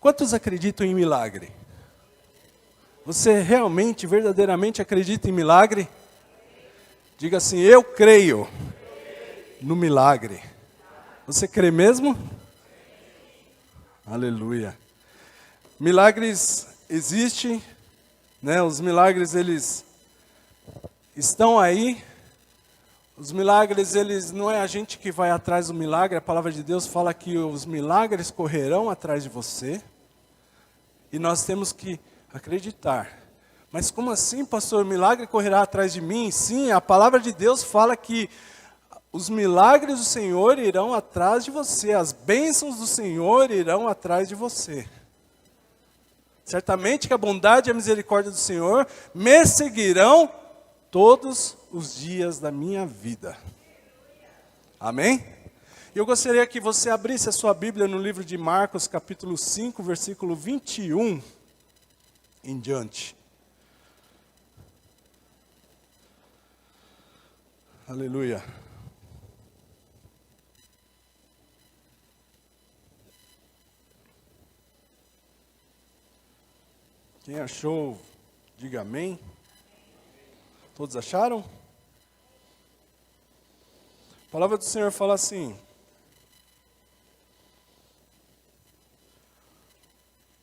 Quantos acreditam em milagre? Você realmente, verdadeiramente acredita em milagre? Diga assim, eu creio no milagre. Você crê mesmo? Aleluia. Milagres existem, né? Os milagres, eles estão aí. Os milagres, eles não é a gente que vai atrás do milagre. A palavra de Deus fala que os milagres correrão atrás de você. E nós temos que acreditar. Mas como assim, pastor? O milagre correrá atrás de mim? Sim, a palavra de Deus fala que os milagres do Senhor irão atrás de você. As bênçãos do Senhor irão atrás de você. Certamente que a bondade e a misericórdia do Senhor me seguirão todos os dias da minha vida. Amém? Eu gostaria que você abrisse a sua Bíblia no livro de Marcos, capítulo 5, versículo 21 em diante. Aleluia. Quem achou, diga amém. Todos acharam? A palavra do Senhor fala assim: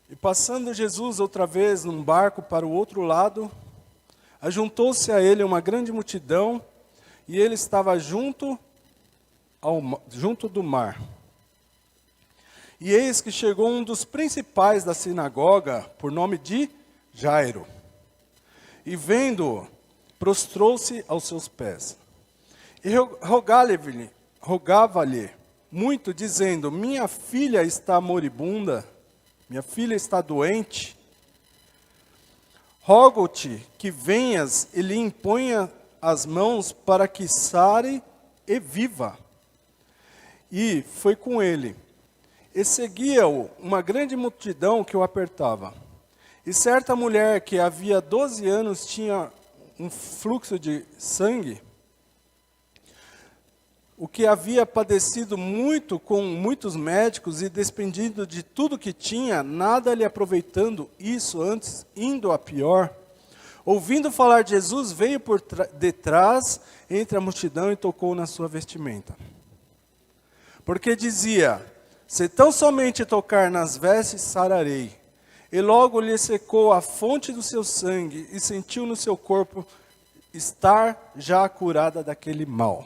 e passando Jesus outra vez num barco para o outro lado, ajuntou-se a ele uma grande multidão, e ele estava junto do mar. E eis que chegou um dos principais da sinagoga, por nome de Jairo, e vendo-o, prostrou-se aos seus pés. E rogava-lhe muito, dizendo: minha filha está moribunda, minha filha está doente. Rogo-te que venhas e lhe imponha as mãos para que sare e viva. E foi com ele. E seguia-o uma grande multidão que o apertava. E certa mulher que havia 12 anos tinha um fluxo de sangue, o que havia padecido muito com muitos médicos e despendido de tudo que tinha, nada lhe aproveitando isso, antes indo a pior. Ouvindo falar de Jesus, veio por detrás, entre a multidão, e tocou na sua vestimenta. Porque dizia: se tão somente tocar nas vestes, sararei. E logo lhe secou a fonte do seu sangue, e sentiu no seu corpo estar já curada daquele mal.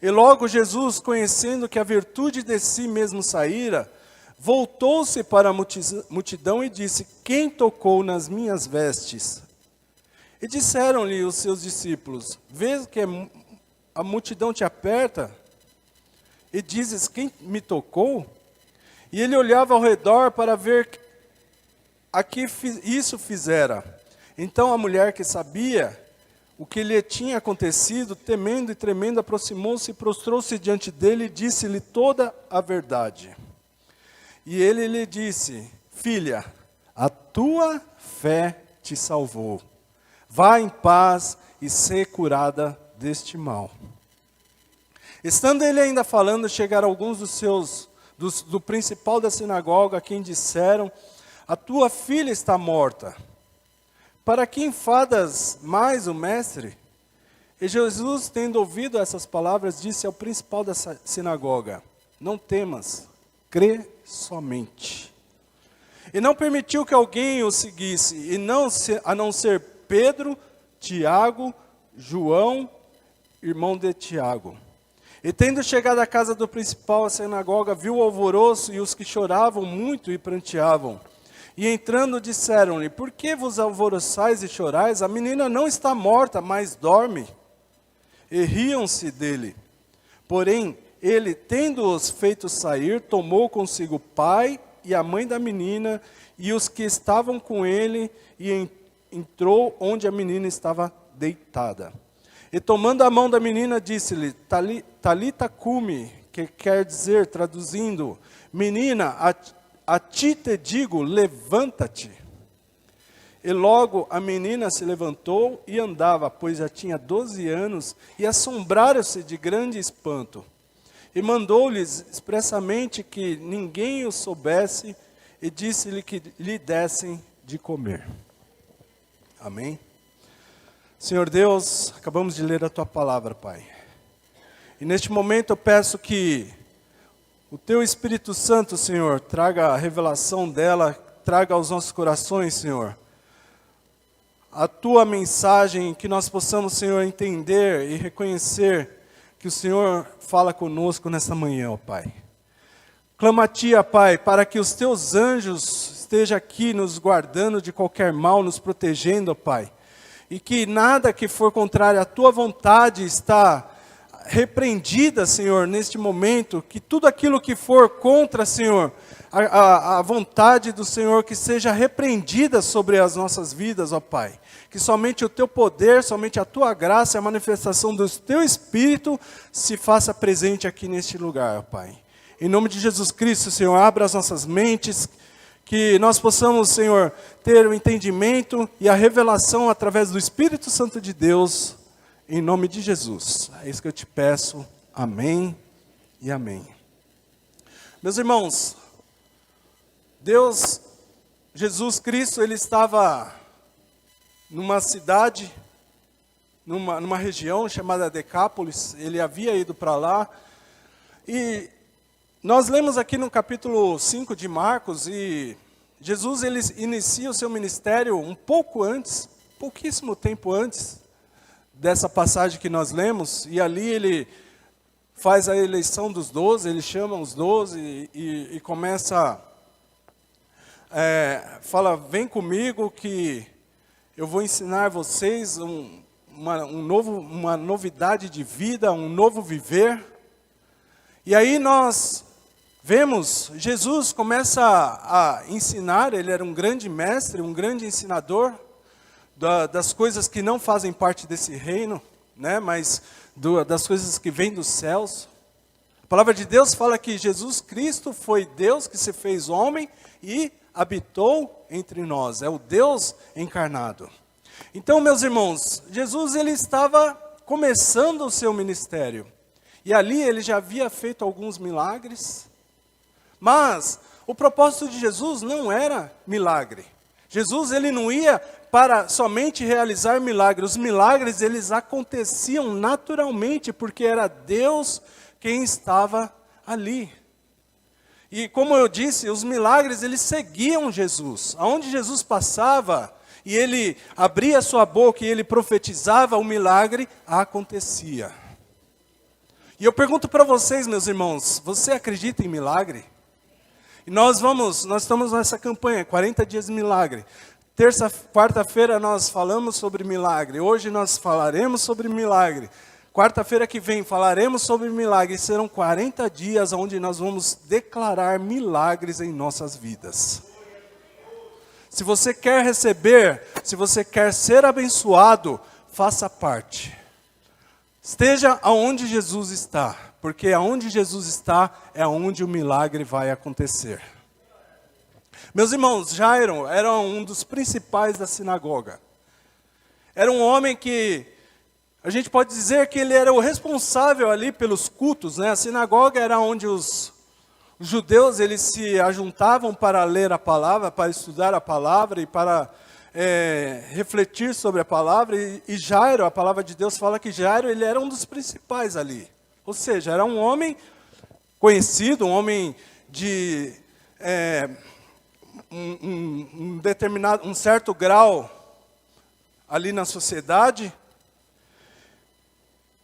E logo Jesus, conhecendo que a virtude de si mesmo saíra, voltou-se para a multidão e disse: quem tocou nas minhas vestes? E disseram-lhe os seus discípulos: vês que a multidão te aperta? E dizes: quem me tocou? E ele olhava ao redor para ver a que isso fizera. Então a mulher, que sabia o que lhe tinha acontecido, temendo e tremendo, aproximou-se e prostrou-se diante dele e disse-lhe toda a verdade. E ele lhe disse: filha, a tua fé te salvou. Vá em paz e sê curada deste mal. Estando ele ainda falando, chegaram alguns do principal da sinagoga, a quem disseram: a tua filha está morta. Para que enfadas mais o mestre? E Jesus, tendo ouvido essas palavras, disse ao principal da sinagoga: não temas, crê somente. E não permitiu que alguém o seguisse, a não ser Pedro, Tiago, João, irmão de Tiago. E tendo chegado à casa do principal, a sinagoga, viu o alvoroço e os que choravam muito e pranteavam. E entrando disseram-lhe: por que vos alvoroçais e chorais? A menina não está morta, mas dorme. E riam-se dele. Porém, ele, tendo-os feito sair, tomou consigo o pai e a mãe da menina e os que estavam com ele, e entrou onde a menina estava deitada. E tomando a mão da menina, disse-lhe: Talita cumi, que quer dizer, traduzindo: menina, a ti te digo, levanta-te. E logo a menina se levantou e andava, pois já tinha 12 anos, e assombraram-se de grande espanto. E mandou-lhes expressamente que ninguém o soubesse, e disse-lhe que lhe dessem de comer. Amém? Senhor Deus, acabamos de ler a Tua palavra, Pai. E neste momento eu peço que o Teu Espírito Santo, Senhor, traga a revelação dela, traga aos nossos corações, Senhor, a Tua mensagem, que nós possamos, Senhor, entender e reconhecer que o Senhor fala conosco nesta manhã, ó Pai. Clamo a Ti, ó Pai, para que os Teus anjos estejam aqui nos guardando de qualquer mal, nos protegendo, ó Pai. E que nada que for contrário à Tua vontade está repreendida, Senhor, neste momento. Que tudo aquilo que for contra, Senhor, a vontade do Senhor, que seja repreendida sobre as nossas vidas, ó Pai. Que somente o Teu poder, somente a Tua graça e a manifestação do Teu Espírito se faça presente aqui neste lugar, ó Pai. Em nome de Jesus Cristo, Senhor, abra as nossas mentes, que nós possamos, Senhor, ter o entendimento e a revelação através do Espírito Santo de Deus, em nome de Jesus. É isso que eu te peço. Amém e amém. Meus irmãos, Deus, Jesus Cristo, Ele estava numa cidade, numa região chamada Decápolis. Ele havia ido para lá. E nós lemos aqui no capítulo 5 de Marcos, e Jesus ele inicia o seu ministério um pouco antes, pouquíssimo tempo antes dessa passagem que nós lemos, e ali ele faz a eleição dos 12, ele chama os 12 e começa, fala, vem comigo que eu vou ensinar vocês uma novidade de vida, um novo viver. E aí nós vemos, Jesus começa a ensinar, ele era um grande mestre, um grande ensinador das coisas que não fazem parte desse reino, né, mas das coisas que vêm dos céus. A palavra de Deus fala que Jesus Cristo foi Deus que se fez homem e habitou entre nós, é o Deus encarnado. Então, meus irmãos, Jesus ele estava começando o seu ministério, e ali ele já havia feito alguns milagres. Mas o propósito de Jesus não era milagre. Jesus ele não ia para somente realizar milagres. Os milagres eles aconteciam naturalmente, porque era Deus quem estava ali. E como eu disse, os milagres eles seguiam Jesus. Aonde Jesus passava e ele abria sua boca e ele profetizava, o milagre acontecia. E eu pergunto para vocês, meus irmãos, você acredita em milagre? E nós estamos nessa campanha, 40 dias de milagre. Quarta-feira nós falamos sobre milagre. Hoje nós falaremos sobre milagre. Quarta-feira que vem falaremos sobre milagre. Serão 40 dias onde nós vamos declarar milagres em nossas vidas. Se você quer receber, se você quer ser abençoado, faça parte. Esteja aonde Jesus está, porque aonde Jesus está é onde o milagre vai acontecer. Meus irmãos, Jairo era um dos principais da sinagoga. Era um homem que, a gente pode dizer que ele era o responsável ali pelos cultos, né? A sinagoga era onde os judeus eles se ajuntavam para ler a palavra, para estudar a palavra e para refletir sobre a palavra. E Jairo, a palavra de Deus fala que Jairo ele era um dos principais ali. Ou seja, era um homem conhecido, um homem de um certo grau ali na sociedade.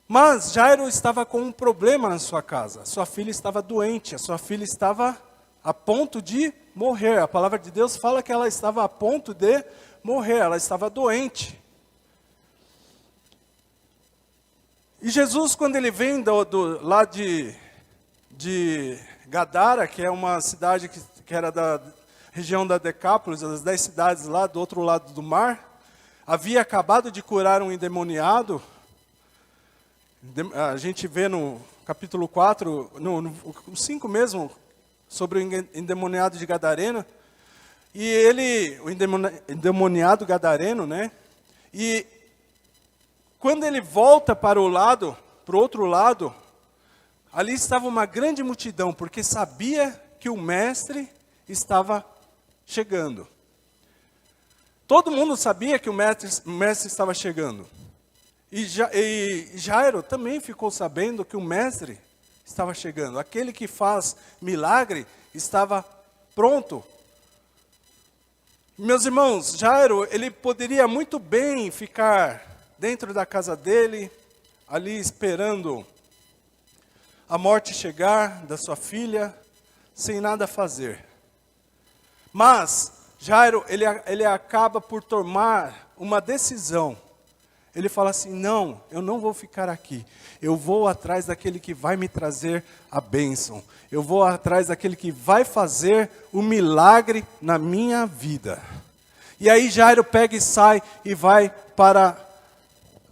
Mas Jairo estava com um problema na sua casa. Sua filha estava doente, a sua filha estava a ponto de morrer. A palavra de Deus fala que ela estava a ponto de morrer, ela estava doente. E Jesus, quando ele vem lá de Gadara, que é uma cidade que era da região da Decápolis, das 10 cidades lá do outro lado do mar, havia acabado de curar um endemoniado. A gente vê no capítulo 4, no 5 mesmo, sobre o endemoniado de Gadareno. E ele, o endemoniado gadareno, né? E quando ele volta para o outro lado, ali estava uma grande multidão, porque sabia que o mestre estava chegando. Todo mundo sabia que o mestre estava chegando. E Jairo também ficou sabendo que o mestre estava chegando. Aquele que faz milagre estava pronto. Meus irmãos, Jairo, ele poderia muito bem ficar dentro da casa dele, ali esperando a morte chegar da sua filha, sem nada fazer. Mas Jairo, ele acaba por tomar uma decisão. Ele fala assim, não, eu não vou ficar aqui. Eu vou atrás daquele que vai me trazer a bênção. Eu vou atrás daquele que vai fazer o milagre na minha vida. E aí Jairo pega e sai e vai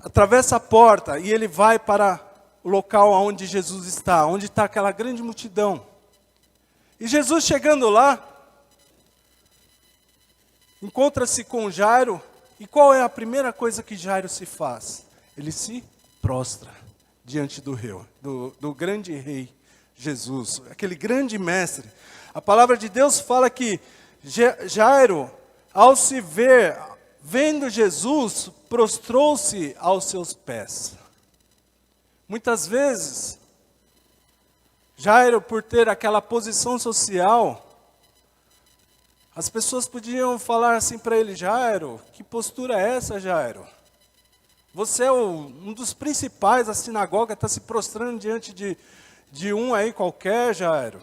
atravessa a porta e ele vai para o local onde Jesus está, onde está aquela grande multidão. E Jesus chegando lá, encontra-se com Jairo, e qual é a primeira coisa que Jairo se faz? Ele se prostra diante do grande rei Jesus, aquele grande mestre. A palavra de Deus fala que Jairo, ao se vendo Jesus, prostrou-se aos seus pés. Muitas vezes, Jairo, por ter aquela posição social, as pessoas podiam falar assim para ele, Jairo, que postura é essa, Jairo? Você é um dos principais da sinagoga, está se prostrando diante de um aí qualquer, Jairo.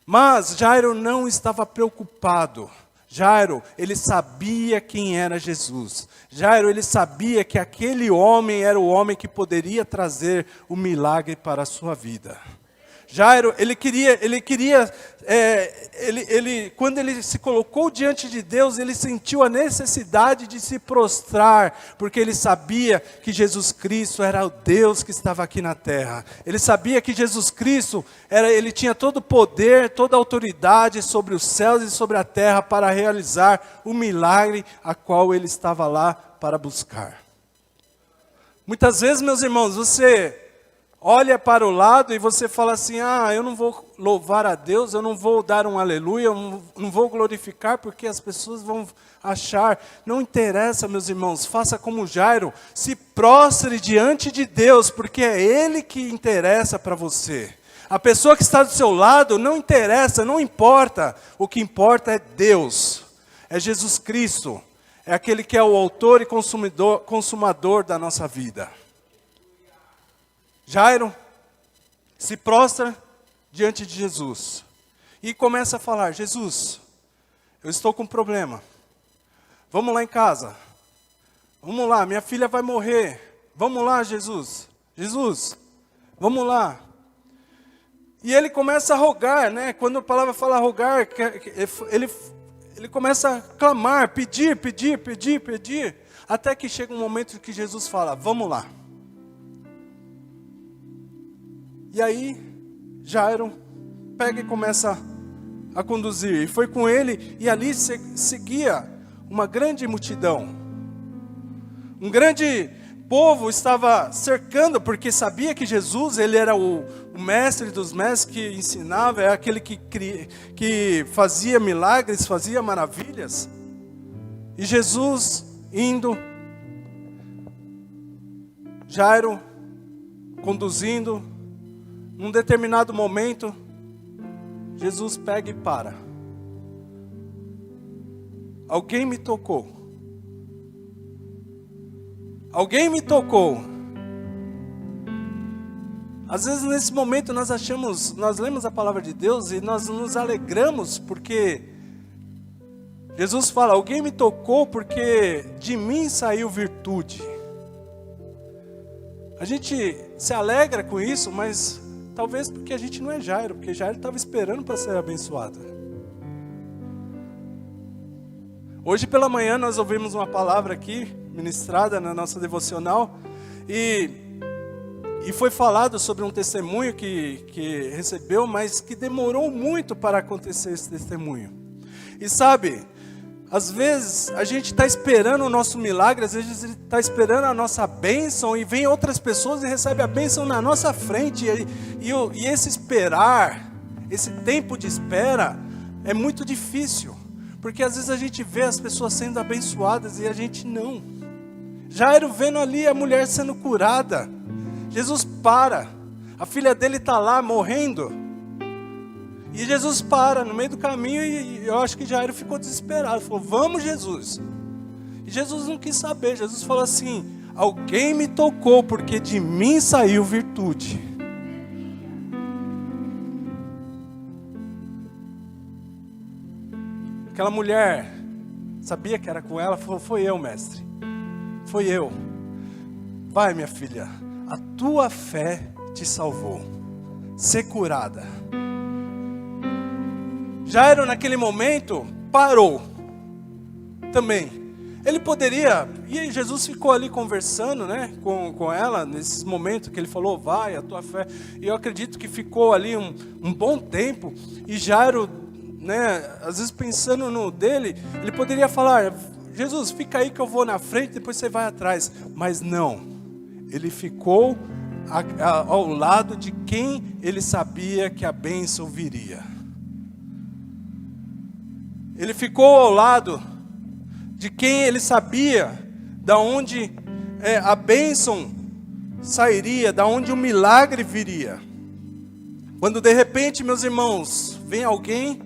Mas Jairo não estava preocupado. Jairo, ele sabia quem era Jesus. Jairo, ele sabia que aquele homem era o homem que poderia trazer o milagre para a sua vida. Jairo, quando ele se colocou diante de Deus, ele sentiu a necessidade de se prostrar, porque ele sabia que Jesus Cristo era o Deus que estava aqui na terra. Ele sabia que Jesus Cristo, ele tinha todo o poder, toda a autoridade sobre os céus e sobre a terra para realizar o milagre a qual ele estava lá para buscar. Muitas vezes, meus irmãos, você olha para o lado e você fala assim, eu não vou louvar a Deus, eu não vou dar um aleluia, eu não vou glorificar porque as pessoas vão achar. Não interessa, meus irmãos, faça como Jairo, se prostre diante de Deus, porque é Ele que interessa para você. A pessoa que está do seu lado não interessa, não importa, o que importa é Deus, é Jesus Cristo, é aquele que é o autor e consumador da nossa vida. Jairo se prostra diante de Jesus e começa a falar, Jesus, eu estou com um problema, vamos lá em casa, vamos lá, minha filha vai morrer, vamos lá Jesus, vamos lá. E ele começa a rogar, né? Quando a palavra fala rogar, ele começa a clamar, pedir, até que chega um momento que Jesus fala, vamos lá. E aí, Jairo pega e começa a conduzir. E foi com ele, e ali seguia uma grande multidão. Um grande povo estava cercando, porque sabia que Jesus, ele era o mestre dos mestres que ensinava, é aquele que fazia milagres, fazia maravilhas. E Jesus indo, Jairo conduzindo. Num determinado momento, Jesus pega e para. Alguém me tocou. Alguém me tocou. Às vezes nesse momento nós lemos a palavra de Deus e nós nos alegramos porque Jesus fala, alguém me tocou porque de mim saiu virtude. A gente se alegra com isso, mas talvez porque a gente não é Jairo, porque Jairo estava esperando para ser abençoado. Hoje pela manhã nós ouvimos uma palavra aqui, ministrada na nossa devocional, e foi falado sobre um testemunho que recebeu, mas que demorou muito para acontecer esse testemunho. E sabe, às vezes a gente está esperando o nosso milagre, às vezes está esperando a nossa bênção, e vem outras pessoas e recebe a bênção na nossa frente, e esse esperar, esse tempo de espera, é muito difícil, porque às vezes a gente vê as pessoas sendo abençoadas e a gente não. Jairo vendo ali a mulher sendo curada, Jesus para, a filha dele está lá morrendo, e Jesus para no meio do caminho, e eu acho que Jairo ficou desesperado, falou, vamos Jesus. E Jesus não quis saber, Jesus falou assim, alguém me tocou, porque de mim saiu virtude. Aquela mulher sabia que era com ela, falou, foi eu, mestre, foi eu. Vai, minha filha, a tua fé te salvou, ser curada. Jairo naquele momento parou também. Ele poderia, e Jesus ficou ali conversando, né, com ela, nesses momentos que ele falou, vai, a tua fé. E eu acredito que ficou ali um bom tempo, e Jairo, né, às vezes pensando no dele, ele poderia falar, Jesus, fica aí que eu vou na frente, depois você vai atrás. Mas não, ele ficou ao lado de quem ele sabia que a bênção viria. Ele ficou ao lado de quem ele sabia da onde a bênção sairia, da onde o milagre viria. Quando de repente, meus irmãos, vem alguém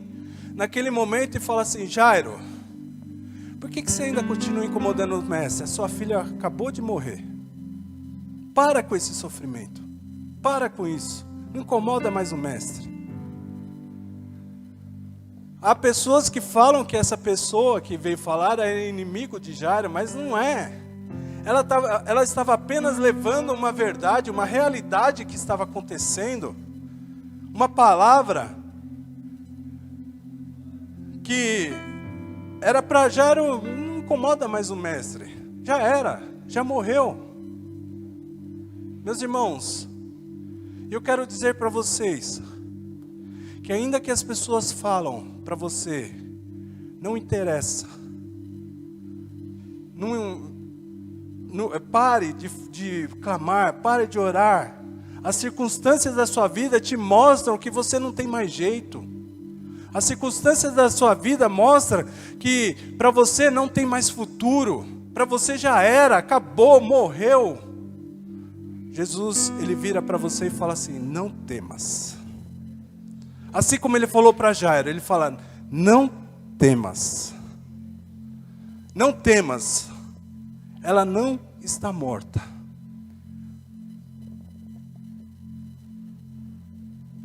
naquele momento e fala assim, Jairo, por que você ainda continua incomodando o mestre? A sua filha acabou de morrer. Para com esse sofrimento. Para com isso. Não incomoda mais o mestre. Há pessoas que falam que essa pessoa que veio falar é inimigo de Jairo, mas não é. Ela estava apenas levando uma verdade, uma realidade que estava acontecendo. Uma palavra que era para Jairo, não incomoda mais o mestre. Já era, já morreu. Meus irmãos, eu quero dizer para vocês, que ainda que as pessoas falam para você, não interessa. Pare de clamar, pare de orar. As circunstâncias da sua vida te mostram que você não tem mais jeito. As circunstâncias da sua vida mostram que para você não tem mais futuro. Para você já era, acabou, morreu. Jesus, ele vira para você e fala assim, não temas. Assim como ele falou para Jairo, ele fala, não temas. Não temas. Ela não está morta.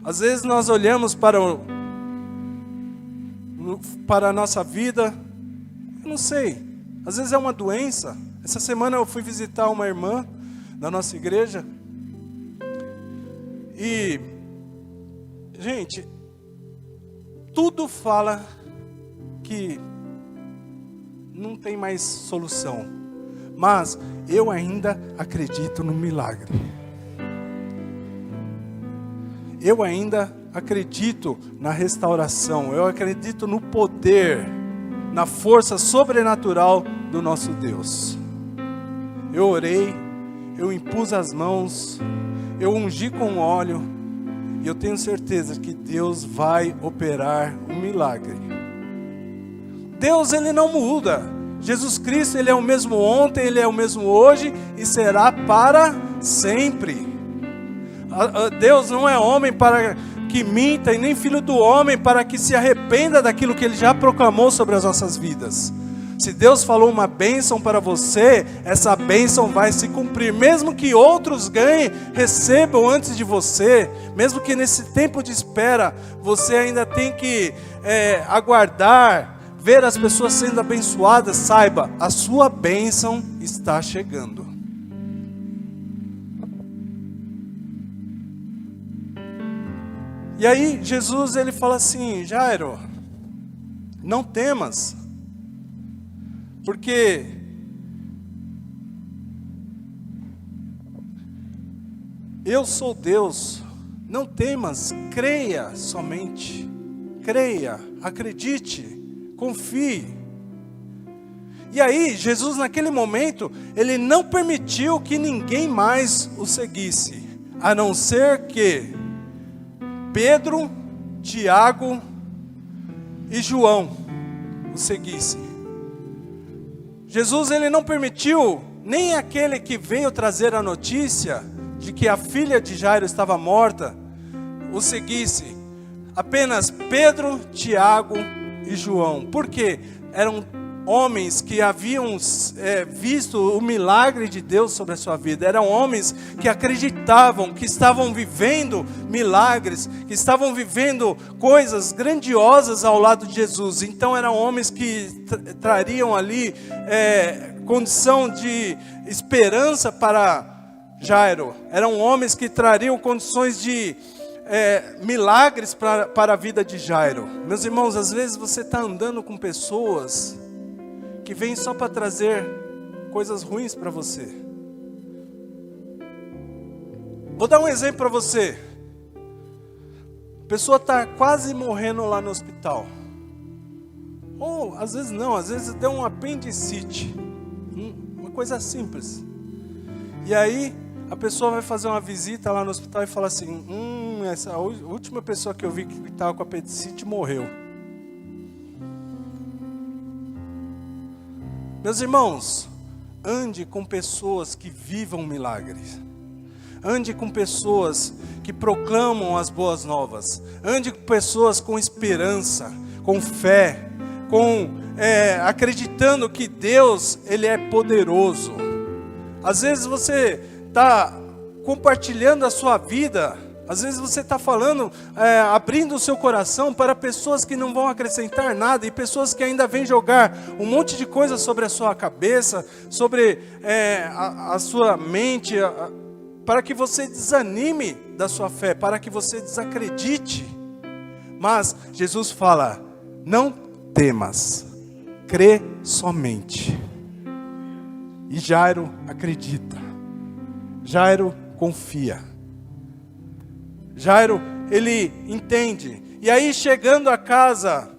Às vezes nós olhamos para a nossa vida, eu não sei, às vezes é uma doença. Essa semana eu fui visitar uma irmã da nossa igreja, e, gente, tudo fala que não tem mais solução, mas eu ainda acredito no milagre. Eu ainda acredito na restauração, eu acredito no poder, na força sobrenatural do nosso Deus. Eu orei, eu impus as mãos, eu ungi com óleo, e eu tenho certeza que Deus vai operar um milagre. Deus, ele não muda. Jesus Cristo, ele é o mesmo ontem, ele é o mesmo hoje e será para sempre. Deus não é homem para que minta, e nem filho do homem para que se arrependa daquilo que ele já proclamou sobre as nossas vidas. Se Deus falou uma bênção para você, essa bênção vai se cumprir. Mesmo que outros ganhem, recebam antes de você, mesmo que nesse tempo de espera, você ainda tem que aguardar, ver as pessoas sendo abençoadas, saiba, a sua bênção está chegando. E aí Jesus, ele fala assim, Jairo, não temas, porque eu sou Deus. Não temas, creia somente, creia, acredite, confie. E aí Jesus, naquele momento, ele não permitiu que ninguém mais o seguisse, a não ser que Pedro, Tiago e João o seguissem. Jesus, ele não permitiu nem aquele que veio trazer a notícia de que a filha de Jairo estava morta o seguisse. Apenas Pedro, Tiago e João. Por quê? Eram homens que haviam visto o milagre de Deus sobre a sua vida. Eram homens que acreditavam, que estavam vivendo milagres, que estavam vivendo coisas grandiosas ao lado de Jesus. Então eram homens que trariam ali condição de esperança para Jairo. Eram homens que trariam condições de milagres para a vida de Jairo. Meus irmãos, às vezes você está andando com pessoas que vêm só para trazer coisas ruins para você. Vou dar um exemplo para você. A pessoa está quase morrendo lá no hospital. Ou às vezes não, às vezes deu um apendicite. Uma coisa simples. E aí a pessoa vai fazer uma visita lá no hospital e fala assim: essa última pessoa que eu vi que estava com apendicite morreu. Meus irmãos, ande com pessoas que vivam milagres. Ande com pessoas que proclamam as boas novas. Ande com pessoas com esperança, com fé, acreditando que Deus, Ele é poderoso. Às vezes você está compartilhando a sua vida, às vezes você está falando, abrindo o seu coração para pessoas que não vão acrescentar nada, e pessoas que ainda vêm jogar um monte de coisa sobre a sua cabeça, sobre a sua mente, para que você desanime da sua fé, para que você desacredite. Mas Jesus fala: não temas, crê somente. E Jairo acredita, Jairo confia, Jairo, ele entende. E aí, chegando à casa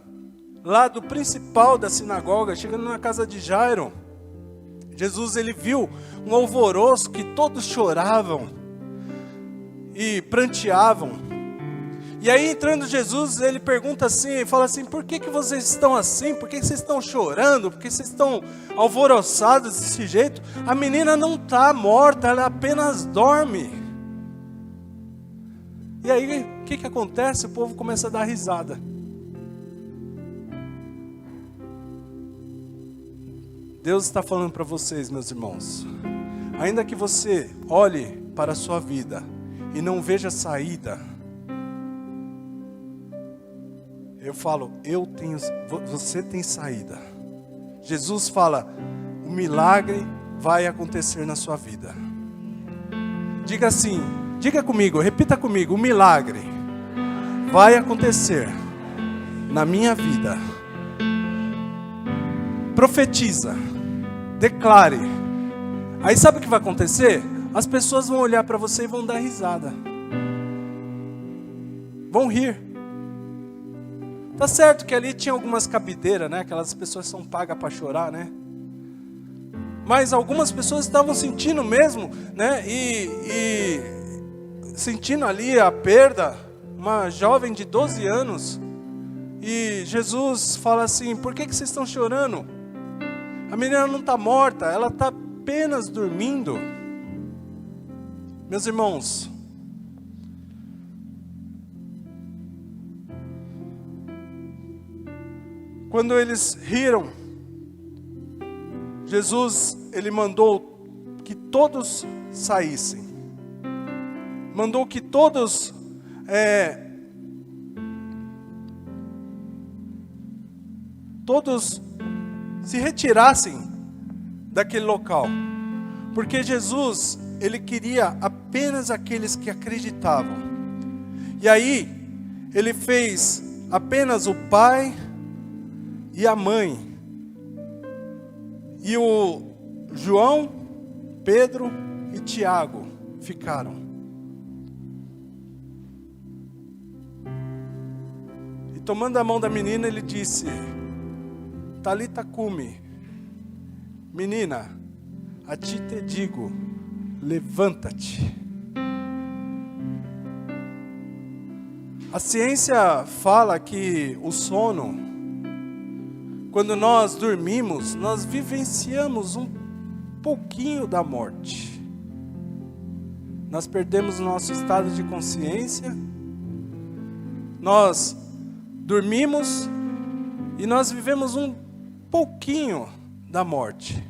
lá do principal da sinagoga, chegando na casa de Jairo, Jesus, ele viu um alvoroço, que todos choravam e pranteavam. E aí, entrando Jesus, ele pergunta assim, fala assim: por que vocês estão assim? Por que vocês estão chorando? Por que vocês estão alvoroçados desse jeito? A menina não está morta, ela apenas dorme. E aí, o que acontece? O povo começa a dar risada. Deus está falando para vocês, meus irmãos. Ainda que você olhe para a sua vida e não veja saída, eu falo, você tem saída. Jesus fala: o milagre vai acontecer na sua vida. Diga assim, diga comigo, repita comigo: o milagre vai acontecer na minha vida. Profetiza, declare. Aí sabe o que vai acontecer? As pessoas vão olhar para você e vão dar risada, vão rir. Tá certo que ali tinha algumas cabideiras, né? Aquelas pessoas são pagas para chorar, né? Mas algumas pessoas estavam sentindo mesmo, né? E sentindo ali a perda. Uma jovem de 12 anos. E Jesus fala assim: por que vocês estão chorando? A menina não está morta, ela está apenas dormindo. Meus irmãos, quando eles riram, Jesus, ele mandou que todos saíssem. Mandou que todos se retirassem daquele local. Porque Jesus, ele queria apenas aqueles que acreditavam. E aí, ele fez apenas o pai e a mãe, e o João, Pedro e Tiago ficaram. E tomando a mão da menina, ele disse: Talita cumi, menina, a ti te digo, levanta-te. A ciência fala que o sono quando nós dormimos, nós vivenciamos um pouquinho da morte. Nós perdemos o nosso estado de consciência, nós dormimos e nós vivemos um pouquinho da morte.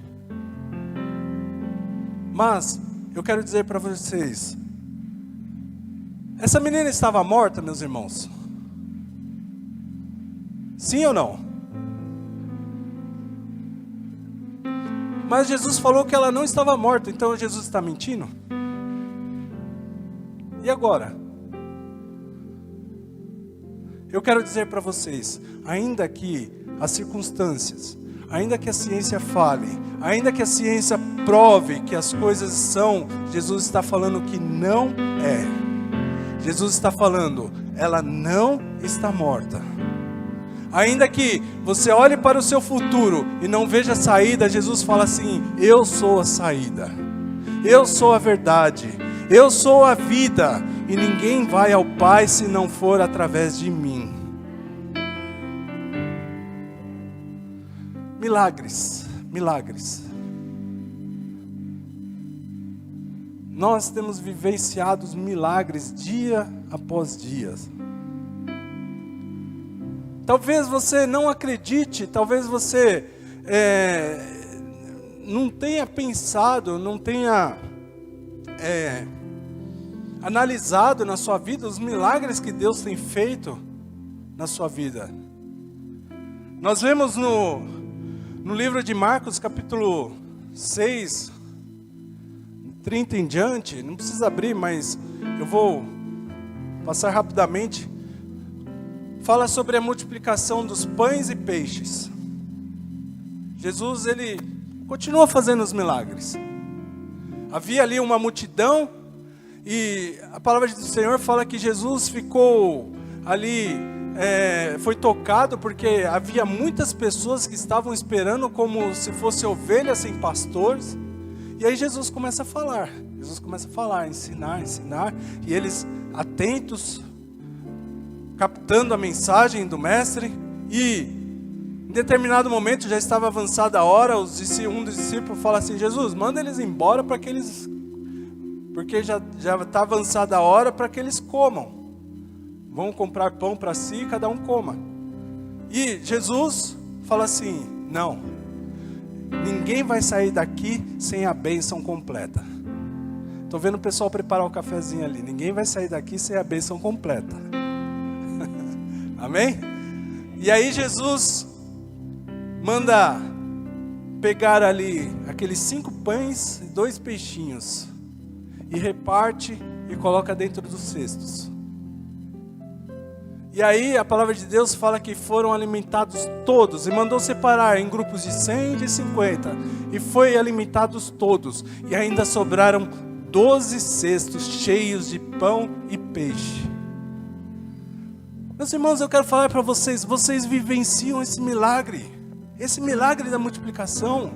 Mas eu quero dizer para vocês, essa menina estava morta, meus irmãos? Sim ou não? Mas Jesus falou que ela não estava morta, então Jesus está mentindo? E agora? Eu quero dizer para vocês, ainda que as circunstâncias, ainda que a ciência fale, ainda que a ciência prove que as coisas são, Jesus está falando que não é. Jesus está falando, ela não está morta. Ainda que você olhe para o seu futuro e não veja saída, Jesus fala assim, eu sou a saída, eu sou a verdade, eu sou a vida, e ninguém vai ao Pai se não for através de mim. Milagres, milagres. Nós temos vivenciado os milagres dia após dia. Talvez você não acredite, talvez você não tenha pensado, não tenha analisado na sua vida os milagres que Deus tem feito na sua vida. Nós vemos no livro de Marcos, capítulo 6, 30 em diante, não precisa abrir, mas eu vou passar rapidamente. Fala sobre a multiplicação dos pães e peixes. Jesus, ele continua fazendo os milagres. Havia ali uma multidão e a palavra do Senhor fala que Jesus ficou ali, foi tocado porque havia muitas pessoas que estavam esperando como se fosse ovelhas sem pastores. E aí Jesus começa a falar, ensinar, e eles atentos, captando a mensagem do mestre, e em determinado momento, já estava avançada a hora, um dos discípulos fala assim, Jesus, manda eles embora porque já está avançada a hora para que eles comam. Vão comprar pão para si e cada um coma. E Jesus fala assim, não, ninguém vai sair daqui sem a bênção completa. Estou vendo o pessoal preparar o cafezinho ali, ninguém vai sair daqui sem a bênção completa. Amém? E aí Jesus manda pegar ali aqueles 5 pães e 2 peixinhos e reparte e coloca dentro dos cestos. E aí a palavra de Deus fala que foram alimentados todos e mandou separar em grupos de 100 e de 50 e foi alimentados todos e ainda sobraram 12 cestos cheios de pão e peixe. Meus irmãos, eu quero falar para vocês, vocês vivenciam esse milagre da multiplicação.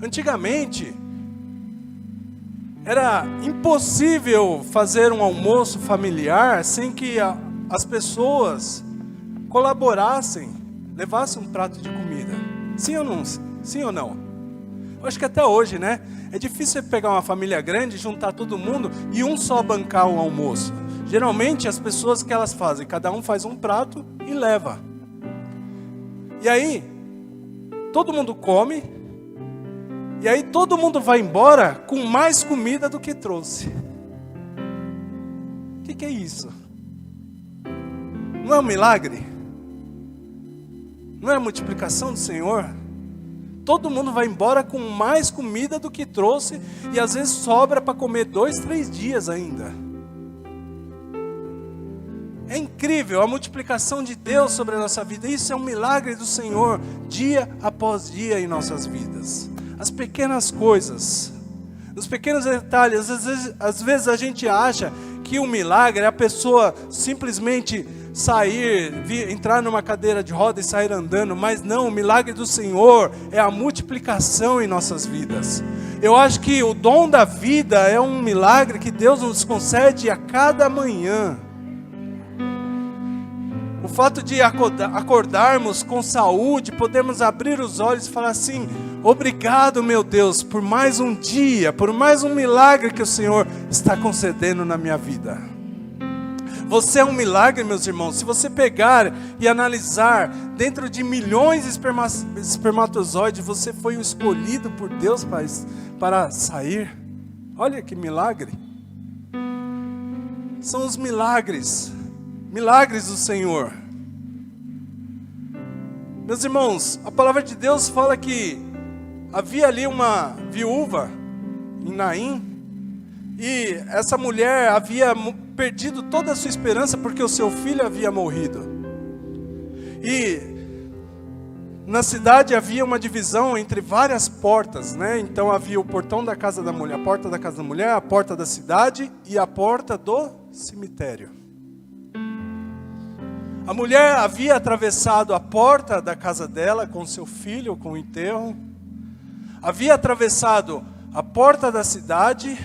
Antigamente, era impossível fazer um almoço familiar sem que as pessoas colaborassem, levassem um prato de comida. Sim ou não? Sim ou não? Eu acho que até hoje, né? É difícil pegar uma família grande, juntar todo mundo e um só bancar o almoço. Geralmente as pessoas que elas fazem, cada um faz um prato e leva. E aí, todo mundo come, e aí todo mundo vai embora com mais comida do que trouxe. O que é isso? Não é um milagre? Não é a multiplicação do Senhor? Todo mundo vai embora com mais comida do que trouxe, e às vezes sobra para comer 2, 3 dias ainda. É incrível a multiplicação de Deus sobre a nossa vida. Isso é um milagre do Senhor, dia após dia em nossas vidas. As pequenas coisas, os pequenos detalhes. Às vezes a gente acha que o milagre é a pessoa simplesmente entrar numa cadeira de roda e sair andando. Mas não, o milagre do Senhor é a multiplicação em nossas vidas. Eu acho que o dom da vida é um milagre que Deus nos concede a cada manhã. O fato de acordarmos com saúde, podemos abrir os olhos e falar assim: obrigado, meu Deus, por mais um dia, por mais um milagre que o Senhor está concedendo na minha vida. Você é um milagre, meus irmãos. Se você pegar e analisar, dentro de milhões de espermatozoides, você foi o escolhido por Deus para sair. Olha que milagre. São os milagres do Senhor. Meus irmãos, a palavra de Deus fala que havia ali uma viúva em Naim, e essa mulher havia perdido toda a sua esperança porque o seu filho havia morrido. E na cidade havia uma divisão entre várias portas, né? Então havia o portão da casa da mulher, a porta da casa da mulher, a porta da cidade e a porta do cemitério. A mulher havia atravessado a porta da casa dela com seu filho, com o enterro. Havia atravessado a porta da cidade,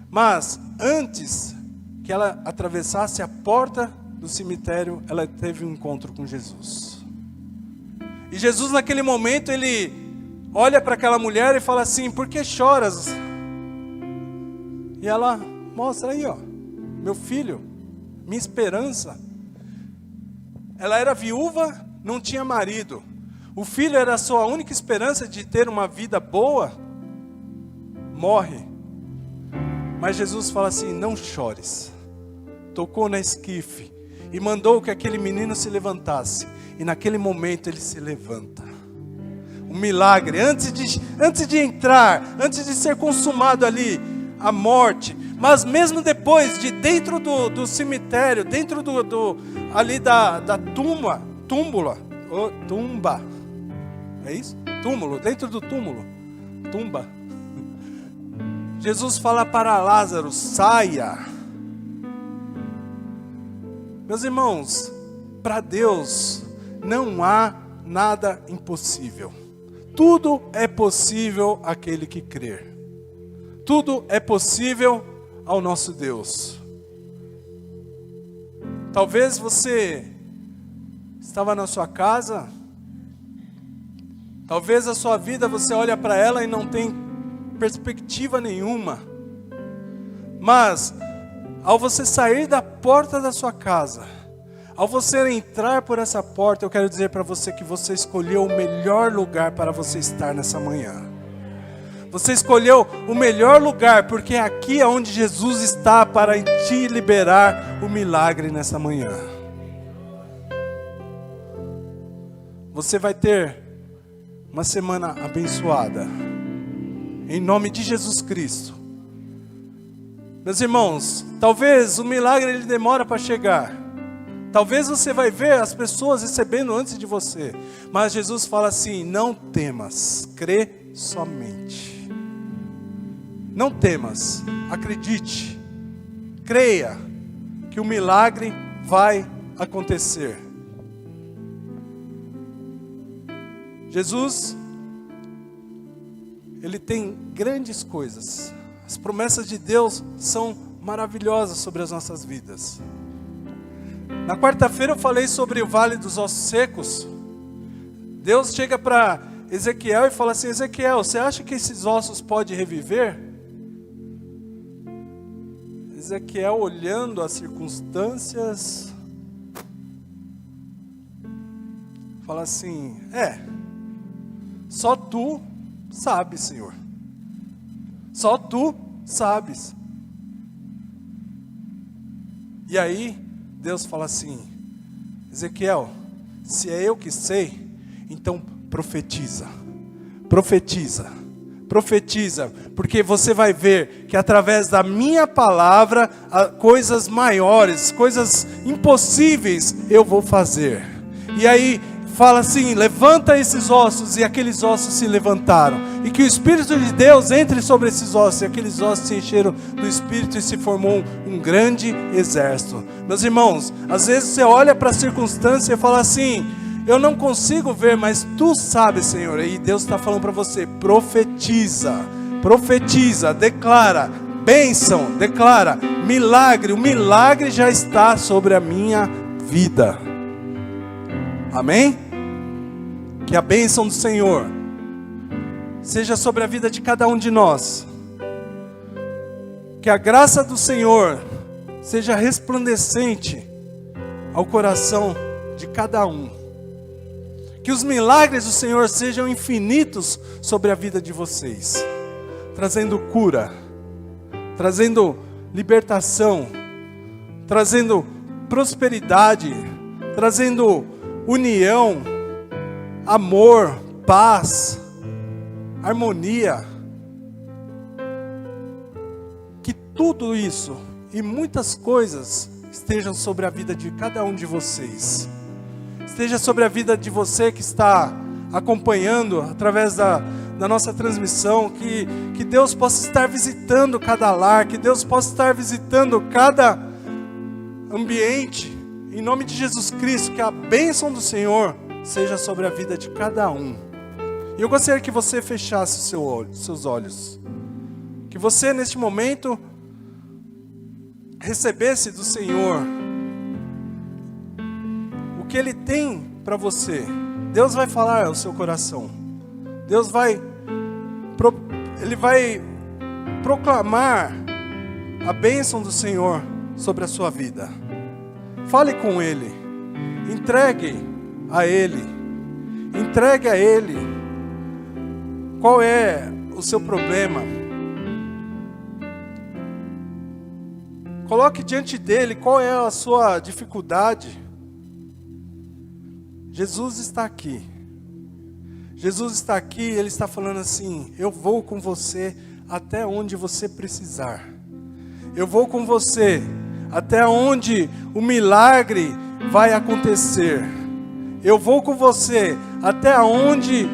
mas antes que ela atravessasse a porta do cemitério, ela teve um encontro com Jesus. E Jesus, naquele momento, ele olha para aquela mulher e fala assim: por que choras? E ela mostra aí, ó, meu filho, minha esperança. Ela era viúva, não tinha marido. O filho era a sua única esperança de ter uma vida boa. Morre. Mas Jesus fala assim: não chores. Tocou na esquife e mandou que aquele menino se levantasse. E naquele momento ele se levanta. Um milagre. Antes de entrar, antes de ser consumado ali a morte, mas mesmo depois, de dentro do cemitério, dentro ali da tumba, é isso? Túmulo, dentro do túmulo, tumba. Jesus fala para Lázaro: saia. Meus irmãos, para Deus não há nada impossível. Tudo é possível àquele que crer. Tudo é possível ao nosso Deus. Talvez você estava na sua casa, talvez a sua vida você olha para ela e não tem perspectiva nenhuma. Mas ao você sair da porta da sua casa, ao você entrar por essa porta, eu quero dizer para você que você escolheu o melhor lugar para você estar nessa manhã. Você escolheu o melhor lugar, porque aqui é onde Jesus está para te liberar o milagre nessa manhã. Você vai ter uma semana abençoada, em nome de Jesus Cristo. Meus irmãos, talvez o milagre ele demora para chegar. Talvez você vai ver as pessoas recebendo antes de você. Mas Jesus fala assim: não temas, crê somente. Não temas, acredite, creia que o milagre vai acontecer. Jesus, ele tem grandes coisas. As promessas de Deus são maravilhosas sobre as nossas vidas. Na quarta-feira eu falei sobre o vale dos ossos secos. Deus chega para Ezequiel e fala assim: Ezequiel, você acha que esses ossos podem reviver? Ezequiel, olhando as circunstâncias, fala assim: só tu sabes, Senhor. Só tu sabes. E aí Deus fala assim: Ezequiel, se é eu que sei, então profetiza, porque você vai ver que através da minha palavra, coisas maiores, coisas impossíveis eu vou fazer. E aí fala assim: levanta esses ossos, e aqueles ossos se levantaram, e que o Espírito de Deus entre sobre esses ossos, e aqueles ossos se encheram do Espírito e se formou um grande exército. Meus irmãos, às vezes você olha para a circunstância e fala assim: eu não consigo ver, mas tu sabes, Senhor. E Deus está falando para você: profetiza, declara bênção, declara milagre. O milagre já está sobre a minha vida. Amém? Que a bênção do Senhor seja sobre a vida de cada um de nós. Que a graça do Senhor seja resplandecente ao coração de cada um. Que os milagres do Senhor sejam infinitos sobre a vida de vocês, trazendo cura, trazendo libertação, trazendo prosperidade, trazendo união, amor, paz, harmonia. Que tudo isso e muitas coisas estejam sobre a vida de cada um de vocês. Esteja sobre a vida de você que está acompanhando através da nossa transmissão. Que Deus possa estar visitando cada lar, que Deus possa estar visitando cada ambiente. Em nome de Jesus Cristo, que a bênção do Senhor seja sobre a vida de cada um. E eu gostaria que você fechasse seus olhos. Que você neste momento recebesse do Senhor o que Ele tem para você. Deus vai falar ao seu coração. Ele vai proclamar a bênção do Senhor sobre a sua vida. Fale com Ele. Entregue a Ele. Entregue a Ele. Qual é o seu problema? Coloque diante dele qual é a sua dificuldade. Jesus está aqui. Jesus está aqui, Ele está falando assim: eu vou com você até onde você precisar. Eu vou com você até onde o milagre vai acontecer. Eu vou com você até onde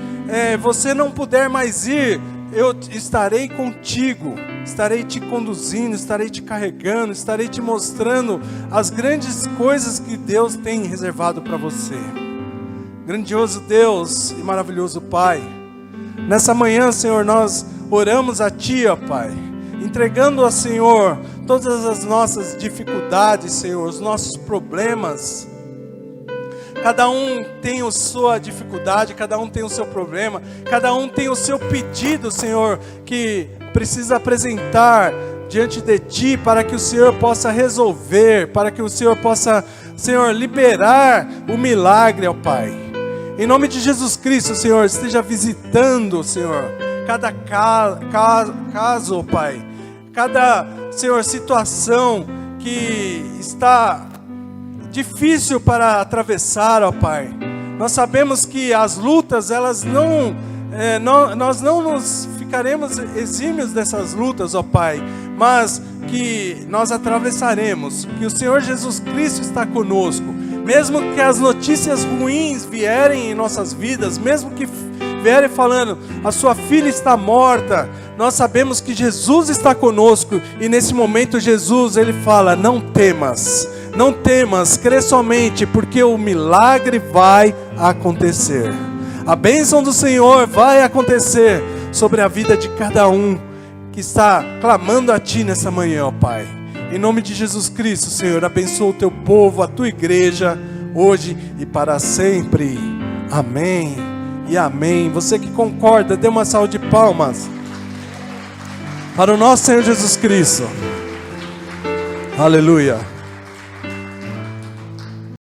você não puder mais ir. Eu estarei contigo, estarei te conduzindo, estarei te carregando, estarei te mostrando as grandes coisas que Deus tem reservado para você. Grandioso Deus e maravilhoso Pai, nessa manhã, Senhor, nós oramos a Ti, ó Pai, entregando ao Senhor todas as nossas dificuldades, Senhor, os nossos problemas. Cada um tem a sua dificuldade, cada um tem o seu problema, cada um tem o seu pedido, Senhor, que precisa apresentar diante de Ti, para que o Senhor possa resolver, para que o Senhor possa, Senhor, liberar o milagre, ó Pai. Em nome de Jesus Cristo, Senhor, esteja visitando, Senhor, cada caso, ó Pai, cada, Senhor, situação que está difícil para atravessar, ó Pai. Nós sabemos que as lutas, elas nós não nos ficaremos exímios dessas lutas, ó Pai, mas que nós atravessaremos, que o Senhor Jesus Cristo está conosco. Mesmo que as notícias ruins vierem em nossas vidas, mesmo que vierem falando, a sua filha está morta, nós sabemos que Jesus está conosco, e nesse momento Jesus, Ele fala: não temas, não temas, crê somente, porque o milagre vai acontecer. A bênção do Senhor vai acontecer sobre a vida de cada um que está clamando a Ti nessa manhã, ó Pai. Em nome de Jesus Cristo, Senhor, abençoa o Teu povo, a Tua igreja, hoje e para sempre. Amém e amém. Você que concorda, dê uma salva de palmas para o nosso Senhor Jesus Cristo. Aleluia.